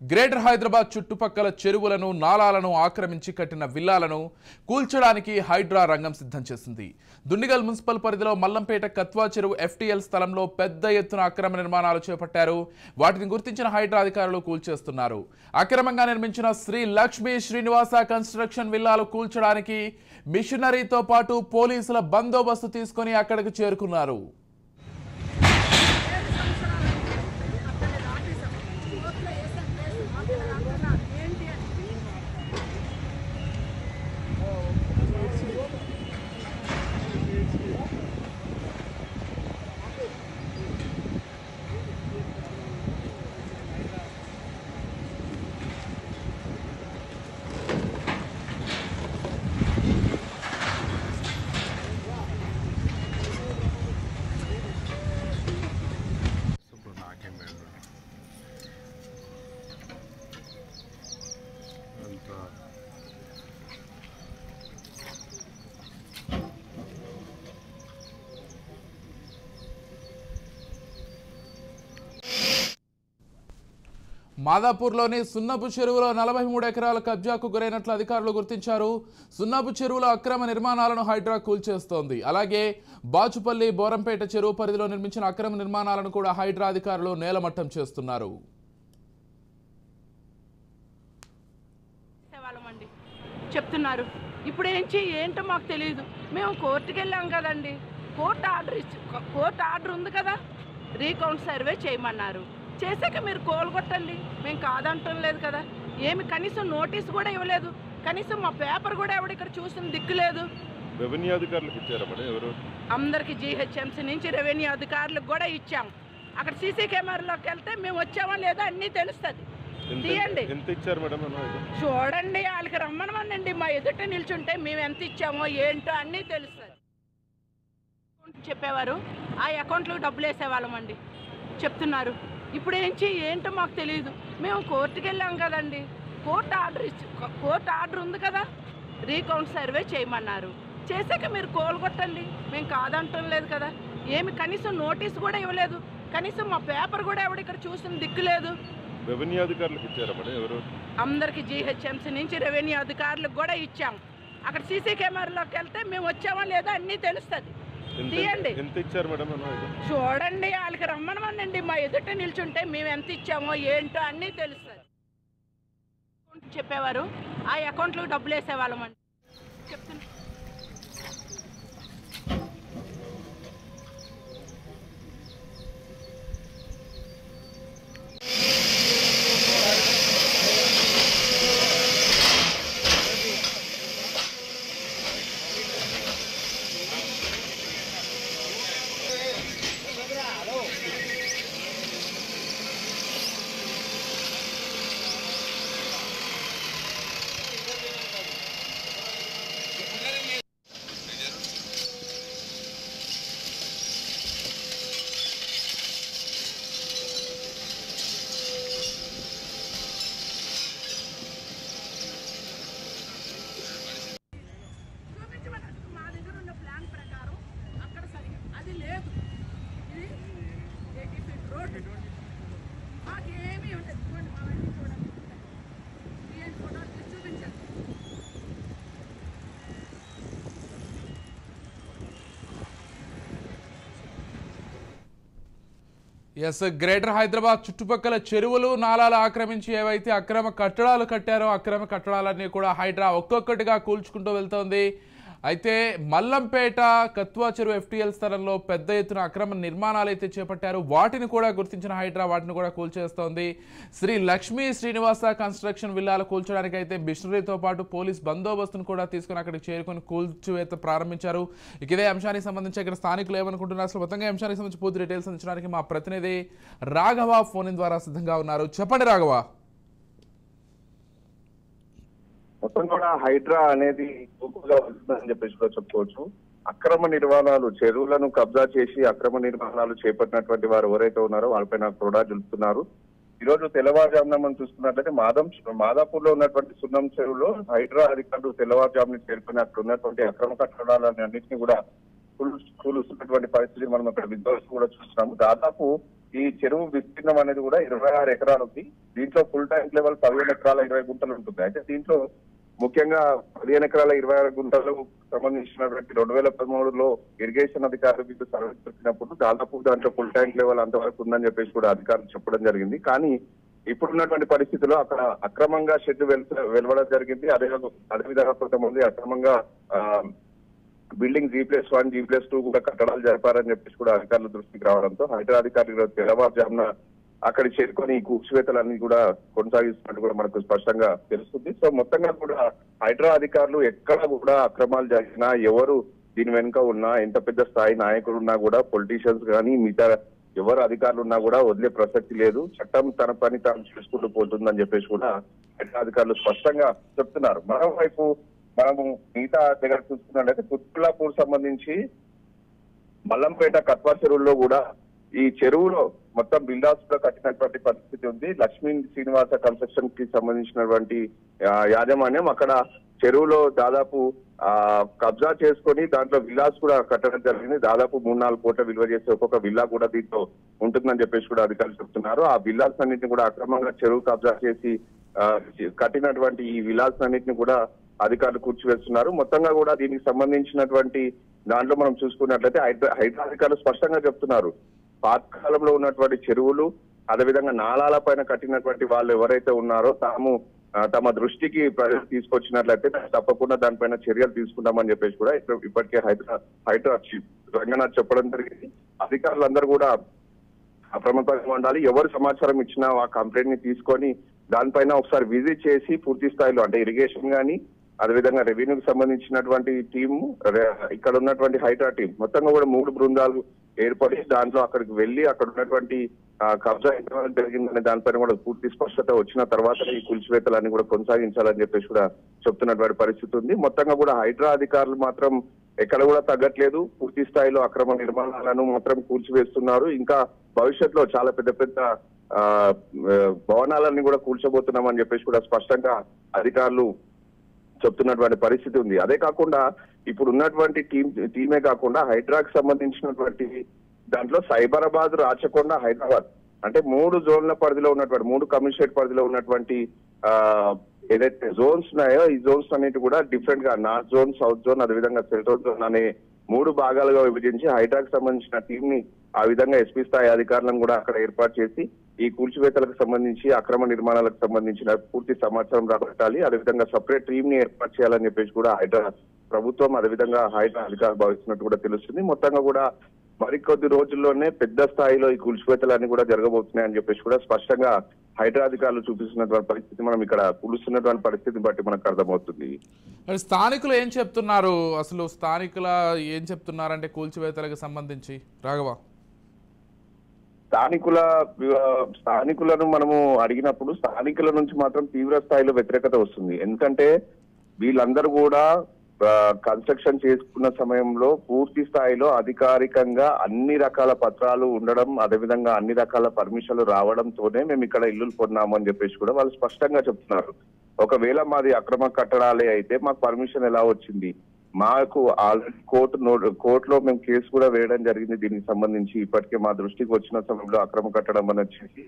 Greater Hyderabad చుట్టుపక్కల చెరువులను నాలాలను ఆక్రమించి కట్టిన విల్లాలను కూల్చడానికి హైడ్రా రంగం సిద్ధం చేసింది. దుండిగల్ మున్సిపల్ పరిధిలో మల్లంపేట కత్వా చెరువు ఎఫ్టీఎల్ స్థలంలో పెద్ద ఎత్తున అక్రమ నిర్మాణాలు చేపట్టారు. వాటిని గుర్తించిన హైడ్రా అధికారులు కూల్చేస్తున్నారు. అక్రమంగా నిర్మించిన శ్రీ లక్ష్మీ శ్రీనివాస కన్స్ట్రక్షన్ విల్లాలు కూల్చడానికి మిషనరీతో పాటు పోలీసుల బందోబస్తు తీసుకుని అక్కడికి చేరుకున్నారు. మాదాపూర్లోని సున్నపు చెరువులో 43 ఎకరాల కబ్జాకు గురైనట్లు అధికారులు గుర్తించారు. సున్నపు చెరువులో అక్రమ నిర్మాణాలను హైడ్రా కూల్చేస్తోంది. అలాగే బాచుపల్లి బోరంపేట చెరువు పరిధిలో నిర్మించిన అక్రమ నిర్మాణాలను కూడా హైడ్రా అధికారులు నేలమట్టం చేస్తున్నారు. చెప్తున్నారు ఇప్పుడు ఏంటో మాకు తెలియదు. మేము కోర్టుకి వెళ్ళాం కదండి, కోర్టు ఆర్డర్ ఉంది కదా, రీకౌంట్ సర్వే చేయమన్నారు. చేసాక మీరు కోలుగొట్టండి, మేము కాదంటం లేదు కదా. ఏమి కనీసం నోటీస్ కూడా ఇవ్వలేదు, కనీసం మా పేపర్ కూడా ఎవడు ఇక్కడ చూసిన దిక్కు లేదు. రెవెన్యూ అధికారులకు ఇచ్చారా మేడం? ఎవరు? అందరికి జీహెచ్ఎంసీ నుంచి రెవెన్యూ అధికారులకు కూడా ఇచ్చాం. అక్కడ సీసీ కెమెరాలోకి వెళ్తే మేము వచ్చామా లేదా అన్నీ తెలుస్తుంది. తీయండి, ఎంత ఇచ్చారు మేడం? చూడండి, వాళ్ళకి రమ్మనమనండి. మా ఎదుట నిల్చుంటే మేము ఎంత ఇచ్చామో ఏంటో అన్నీ తెలుస్తుంది. చెప్పేవారు ఆ అకౌంట్లో డబ్బులు వేసేవాళ్ళమండి. చెప్తున్నారు ఇప్పుడు ఏంటో మాకు తెలియదు. మేము కోర్టుకి వెళ్ళాం కదండి, కోర్టు ఆర్డర్ ఉంది కదా, రీకౌంట్ సర్వే చేయమన్నారు. చేసాక మీరు కోలుగొట్టండి, మేము కాదంటం లేదు కదా. ఏమి కనీసం నోటీస్ కూడా ఇవ్వలేదు, కనీసం మా పేపర్ కూడా ఎవడు ఇక్కడ చూసిన దిక్కు లేదు. రెవెన్యూ అధికారులకు ఇచ్చారా మేడం? ఎవరు? అందరికి జీహెచ్ఎంసీ నుంచి రెవెన్యూ అధికారులకు కూడా ఇచ్చాం. అక్కడ సీసీ కెమెరాలోకి వెళ్తే మేము వచ్చామా లేదా అన్నీ తెలుస్తుంది. తీయండి, ఎంత ఇచ్చారు మేడం? చూడండి, వాళ్ళకి రమ్మనమనండి. మా ఎదుట నిల్చుంటే మేము ఎంత ఇచ్చామో ఏంటో అన్నీ తెలుస్తుంది. చెప్పేవారు ఆ అకౌంట్లో డబ్బులు వేసేవాళ్ళమండి. చెప్తున్నా గ్రేటర్ హైదరాబాద్ చుట్టుపక్కల చెరువులు నాలాలు ఆక్రమించి ఏవైతే అక్రమ కట్టడాలు కట్టారో అక్రమ కట్టడాలన్నీ కూడా హైడ్రా ఒక్కొక్కటిగా కూల్చుకుంటూ వెళ్తోంది. అయితే మల్లంపేట కత్వా చెరువు ఎఫ్టీఎల్ స్థలంలో పెద్ద ఎత్తున అక్రమ నిర్మాణాలు అయితే చేపట్టారు. వాటిని కూడా గుర్తించిన హైడ్రా వాటిని కూడా కూల్చేస్తోంది. శ్రీ లక్ష్మీ శ్రీనివాస కన్స్ట్రక్షన్ విల్లాలు కూల్చడానికి అయితే మిషనరీతో పాటు పోలీస్ బందోబస్తును కూడా తీసుకుని అక్కడికి చేరుకొని కూల్చివేత ప్రారంభించారు. ఇదే అంశానికి సంబంధించి ఇక్కడ స్థానికులు ఏమనుకుంటున్నారు, అసలు మొత్తంగా అంశానికి సంబంధించి పూర్తి డీటెయిల్స్ అందించడానికి మా ప్రతినిధి రాఘవ ఫోన్ ద్వారా సిద్ధంగా ఉన్నారు. చెప్పండి రాఘవ. మొత్తం కూడా హైడ్రా అనేది ఎక్కువగా వస్తుందని చెప్పేసి కూడా చెప్పుకోవచ్చు. అక్రమ నిర్మాణాలు, చెరువులను కబ్జా చేసి అక్రమ నిర్మాణాలు చేపట్టినటువంటి వారు ఎవరైతే ఉన్నారో వాళ్ళపైన కూడా జరుపుతున్నారు. ఈ రోజు తెల్లవారుజామున మనం చూసుకున్నట్లయితే మాదాపూర్ లో ఉన్నటువంటి సున్నం చెరువులో హైడ్రా అధికారులు తెల్లవారుజామున చేరుకుని అక్కడ ఉన్నటువంటి అక్రమ కట్టడాలన్నింటినీ కూడా కూలుస్తున్నటువంటి పరిస్థితి మనం అక్కడ విధ్వంసం కూడా చూస్తున్నాము. దాదాపు ఈ చెరువు విస్తీర్ణం అనేది కూడా 26 ఎకరాలు ఉంది. దీంట్లో ఫుల్ ట్యాంక్ లెవెల్ 15 ఎకరాల 20 గుంటలు ఉంటుంది. అయితే దీంట్లో ముఖ్యంగా 15 ఎకరాల 26 గుంటలకు సంబంధించినటువంటి 2013లో ఇరిగేషన్ అధికారులు వీళ్ళు సర్వే చేసినప్పుడు దాదాపు దాంట్లో ఫుల్ ట్యాంక్ లెవెల్ అంతవరకు ఉందని చెప్పేసి కూడా అధికారులు చెప్పడం జరిగింది. కానీ ఇప్పుడున్నటువంటి పరిస్థితుల్లో అక్కడ అక్రమంగా షెడ్ వెలువడం జరిగింది. అదేవిధంగా కొంతమంది అక్రమంగా బిల్డింగ్ G+1 G+2 కూడా కట్టడాలు జరిపారని చెప్పేసి కూడా అధికారుల దృష్టికి రావడంతో హైడ్రా అధికారులు తెల్లవారుజామున అక్కడి చేరుకొని ఈ కూల్చివేతలన్నీ కూడా కొనసాగిస్తున్నట్టు కూడా మనకు స్పష్టంగా తెలుస్తుంది. సో మొత్తంగా కూడా హైడ్రా అధికారులు ఎక్కడ కూడా అక్రమాలు జరిగినా, ఎవరు దీని వెనుక ఉన్నా, ఎంత పెద్ద స్థాయి నాయకులు ఉన్నా కూడా, పొలిటీషియన్స్ కానీ మిగతా ఎవరు అధికారులు ఉన్నా కూడా వదిలే ప్రసక్తి లేదు. చట్టం తన పని తాను చేసుకుంటూ పోతుందని చెప్పేసి కూడా హైడ్రా అధికారులు స్పష్టంగా చెప్తున్నారు. మరోవైపు మనము మిగతా దగ్గర చూసుకున్నట్లయితే కుత్బుల్లాపూర్ సంబంధించి మల్లంపేట కత్వా చెరువుల్లో కూడా ఈ చెరువులో మొత్తం బిల్డర్స్ లో కట్టినటువంటి పరిస్థితి ఉంది. లక్ష్మీ శ్రీనివాస కన్స్ట్రక్షన్ కి సంబంధించినటువంటి యాజమాన్యం అక్కడ చెరువులో దాదాపు కబ్జా చేసుకొని దాంట్లో విల్లాస్ కూడా కట్టడం జరిగింది. దాదాపు 3-4 కోట్ల విలువ చేసే ఒక్కొక్క విల్లా కూడా దీంట్లో ఉంటుందని చెప్పేసి కూడా అధికారులు చెప్తున్నారు. ఆ విల్లాస్ అన్నింటినీ కూడా అక్రమంగా చెరువు కబ్జా చేసి కట్టినటువంటి ఈ విల్లాస్ అన్నింటినీ కూడా అధికారులు కూర్చివేస్తున్నారు. మొత్తంగా కూడా దీనికి సంబంధించినటువంటి దాంట్లో మనం చూసుకున్నట్లయితే హైడ్రా అధికారులు స్పష్టంగా చెప్తున్నారు, పాతకాలంలో ఉన్నటువంటి చెరువులు అదేవిధంగా నాలాల పైన కట్టినటువంటి వాళ్ళు ఎవరైతే ఉన్నారో తమ దృష్టికి ప్రజలు తీసుకొచ్చినట్లయితే తప్పకుండా దానిపైన చర్యలు తీసుకుంటామని చెప్పేసి కూడా ఇప్పటికే హైడ్రా చీఫ్ రంగనాథ్ చెప్పడం జరిగింది. అధికారులందరూ కూడా అప్రమత్తంగా ఉండాలి. ఎవరు సమాచారం ఇచ్చినా ఆ కంప్లైంట్ ని తీసుకొని దానిపైన ఒకసారి విజిట్ చేసి పూర్తి స్థాయిలో అంటే ఇరిగేషన్ కానీ అదేవిధంగా రెవెన్యూకి సంబంధించినటువంటి టీము, ఇక్కడ ఉన్నటువంటి హైడ్రా టీం మొత్తంగా కూడా 3 బృందాలు ఏర్పడి దాంట్లో అక్కడికి వెళ్లి అక్కడ ఉన్నటువంటి కబ్జా ఎంతవరకు జరిగిందనే దానిపైన కూడా పూర్తి స్పష్టత వచ్చిన తర్వాత ఈ కూల్చివేతలన్నీ కూడా కొనసాగించాలని చెప్పేసి కూడా చెప్తున్నటువంటి పరిస్థితి ఉంది. మొత్తంగా కూడా హైడ్రా అధికారులు మాత్రం ఎక్కడ కూడా తగ్గట్లేదు. పూర్తి స్థాయిలో అక్రమ నిర్మాణాలను మాత్రం కూల్చివేస్తున్నారు. ఇంకా భవిష్యత్తులో చాలా పెద్ద పెద్ద భవనాలన్నీ కూడా కూల్చబోతున్నామని చెప్పేసి కూడా స్పష్టంగా అధికారులు చెప్తున్నటువంటి పరిస్థితి ఉంది. అదే కాకుండా ఇప్పుడు ఉన్నటువంటి టీమే కాకుండా హైడ్రాకి సంబంధించినటువంటి దాంట్లో సైబరాబాద్, రాచకొండ, హైదరాబాద్ అంటే 3 జోన్ల పరిధిలో ఉన్నటువంటి 3 కమిషనరేట్ పరిధిలో ఉన్నటువంటి ఏదైతే జోన్స్ ఉన్నాయో ఈ జోన్స్ అన్నిటి కూడా డిఫరెంట్ గా నార్త్ జోన్, సౌత్ జోన్ అదేవిధంగా సెంట్రల్ జోన్ అనే 3 భాగాలుగా విభజించి హైడ్రాకి సంబంధించిన టీం ని ఆ విధంగా ఎస్పీ స్థాయి అధికారులను కూడా అక్కడ ఏర్పాటు చేసి ఈ కూల్చివేతలకు సంబంధించి అక్రమ నిర్మాణాలకు సంబంధించిన పూర్తి సమాచారం రాబట్టాలి. అదేవిధంగా సపరేట్ టీం ని ఏర్పాటు చేయాలని చెప్పేసి కూడా హైడ్రా ప్రభుత్వం అదేవిధంగా హైడ్రా అధికారులు భావిస్తున్నట్టు కూడా తెలుస్తుంది. మొత్తంగా కూడా మరికొద్ది రోజుల్లోనే పెద్ద స్థాయిలో ఈ కూల్చివేతలన్నీ కూడా జరగబోతున్నాయని చెప్పేసి కూడా స్పష్టంగా హైడ్రా అధికారులు చూపిస్తున్నటువంటి పరిస్థితి మనం ఇక్కడ కూలుస్తున్నటువంటి పరిస్థితిని బట్టి మనకు అర్థమవుతుంది. స్థానికులు ఏం చెప్తున్నారు, అసలు స్థానికుల ఏం చెప్తున్నారంటే కూల్చివేతలకు సంబంధించి? రాఘవ, స్థానికులను మనము అడిగినప్పుడు స్థానికుల నుంచి మాత్రం తీవ్ర స్థాయిలో వ్యతిరేకత వస్తుంది. ఎందుకంటే వీళ్ళందరూ కూడా కన్స్ట్రక్షన్ చేసుకున్న సమయంలో పూర్తి స్థాయిలో అధికారికంగా అన్ని రకాల పత్రాలు ఉండడం అదేవిధంగా అన్ని రకాల పర్మిషన్లు రావడంతోనే మేము ఇక్కడ ఇల్లులు కొన్నాము అని చెప్పేసి కూడా వాళ్ళు స్పష్టంగా చెప్తున్నారు. ఒకవేళ మాది అక్రమ కట్టడాలే అయితే మాకు పర్మిషన్ ఎలా వచ్చింది? మాకు ఆల్రెడీ కోర్టులో మేము కేసు కూడా వేయడం జరిగింది దీనికి సంబంధించి. ఇప్పటికే మా దృష్టికి వచ్చిన సమయంలో అక్రమ కట్టడం అని వచ్చేసి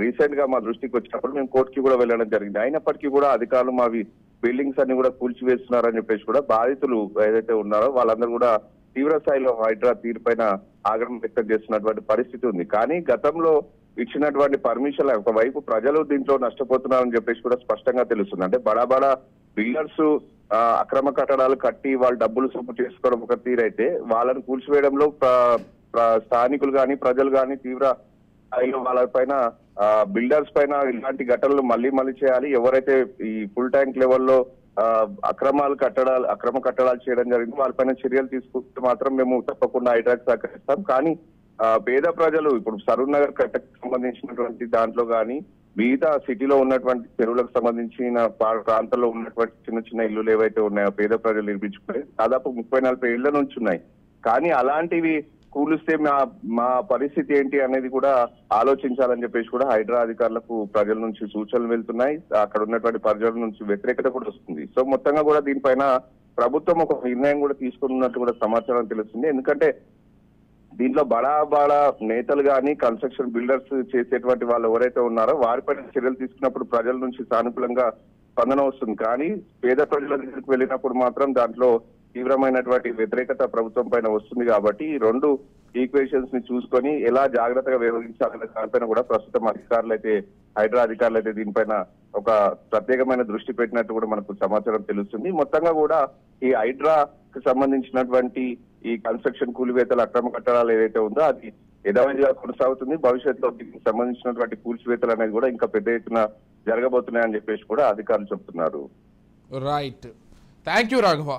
రీసెంట్ గా మా దృష్టికి వచ్చినప్పుడు మేము కోర్టుకి కూడా వెళ్ళడం జరిగింది. అయినప్పటికీ కూడా అధికారులు మావి బిల్డింగ్స్ అన్ని కూడా కూల్చివేస్తున్నారని చెప్పేసి కూడా బాధితులు ఏదైతే ఉన్నారో వాళ్ళందరూ కూడా తీవ్ర స్థాయిలో హైడ్రా తీరుపైన ఆగ్రహం వ్యక్తం చేస్తున్నటువంటి పరిస్థితి ఉంది. కానీ గతంలో ఇచ్చినటువంటి పర్మిషన్ ఒకవైపు ప్రజలు దీంట్లో నష్టపోతున్నారని చెప్పేసి కూడా స్పష్టంగా తెలుస్తుంది. అంటే బడా బిల్డర్స్ అక్రమ కట్టడాలు కట్టి వాళ్ళు డబ్బులు సొమ్ము చేసుకోవడం ఒక తీరైతే వాళ్ళని కూల్చివేయడంలో స్థానికులు కానీ ప్రజలు కానీ తీవ్ర స్థాయిలో వాళ్ళ పైన బిల్డర్స్ పైన ఇలాంటి ఘటనలు మళ్ళీ చేయాలి. ఎవరైతే ఈ ఫుల్ ట్యాంక్ లెవెల్లో అక్రమ కట్టడాలు చేయడం జరిగింది వాళ్ళపైన చర్యలు తీసుకుంటే మాత్రం మేము తప్పకుండా హైడ్రాకి సహకరిస్తాం. కానీ పేద ప్రజలు ఇప్పుడు సరూర్ నగర్ కట్టకు సంబంధించినటువంటి దాంట్లో కానీ మిగతా సిటీలో ఉన్నటువంటి చెరువులకు సంబంధించిన ప్రాంతాల్లో ఉన్నటువంటి చిన్న ఇల్లులు ఏవైతే ఉన్నాయో పేద ప్రజలు నిర్మించుకునే దాదాపు 30-40 ఇళ్ల నుంచి ఉన్నాయి. కానీ అలాంటివి కూలిస్తే మా పరిస్థితి ఏంటి అనేది కూడా ఆలోచించాలని చెప్పేసి కూడా హైడ్రా అధికారులకు ప్రజల నుంచి సూచనలు వెళ్తున్నాయి. అక్కడ ఉన్నటువంటి ప్రజల నుంచి వ్యతిరేకత కూడా వస్తుంది. సో మొత్తంగా కూడా దీనిపైన ప్రభుత్వం ఒక నిర్ణయం కూడా తీసుకున్నట్టు కూడా సమాచారం తెలుస్తుంది. ఎందుకంటే దీంట్లో బడా నేతలు కానీ కన్స్ట్రక్షన్ బిల్డర్స్ చేసేటువంటి వాళ్ళు ఎవరైతే ఉన్నారో వారిపైన చర్యలు తీసుకున్నప్పుడు ప్రజల నుంచి సానుకూలంగా స్పందన వస్తుంది. కానీ పేద ప్రజల దగ్గరికి వెళ్ళినప్పుడు మాత్రం దాంట్లో తీవ్రమైనటువంటి వ్యతిరేకత ప్రభుత్వం పైన వస్తుంది. కాబట్టి ఈ రెండు ఈక్వేషన్స్ ని చూసుకొని ఎలా జాగ్రత్తగా వ్యవహరించాలనే దానిపైన కూడా ప్రస్తుతం హైడ్రా అధికారులు అయితే దీనిపైన ఒక ప్రత్యేకమైన దృష్టి పెట్టినట్టు కూడా మనకు సమాచారం తెలుస్తుంది. మొత్తంగా కూడా ఈ హైడ్రాకి సంబంధించినటువంటి ఈ కన్స్ట్రక్షన్ కూలివేతల అక్రమ కట్టడాలు ఏదైతే ఉందో అది యథావిధిగా కొనసాగుతుంది. భవిష్యత్తులో దీనికి సంబంధించినటువంటి కూల్చివేతలు అనేది కూడా ఇంకా పెద్ద ఎత్తున జరగబోతున్నాయని చెప్పేసి కూడా అధికారులు చెప్తున్నారు. Right, thank you Raghava.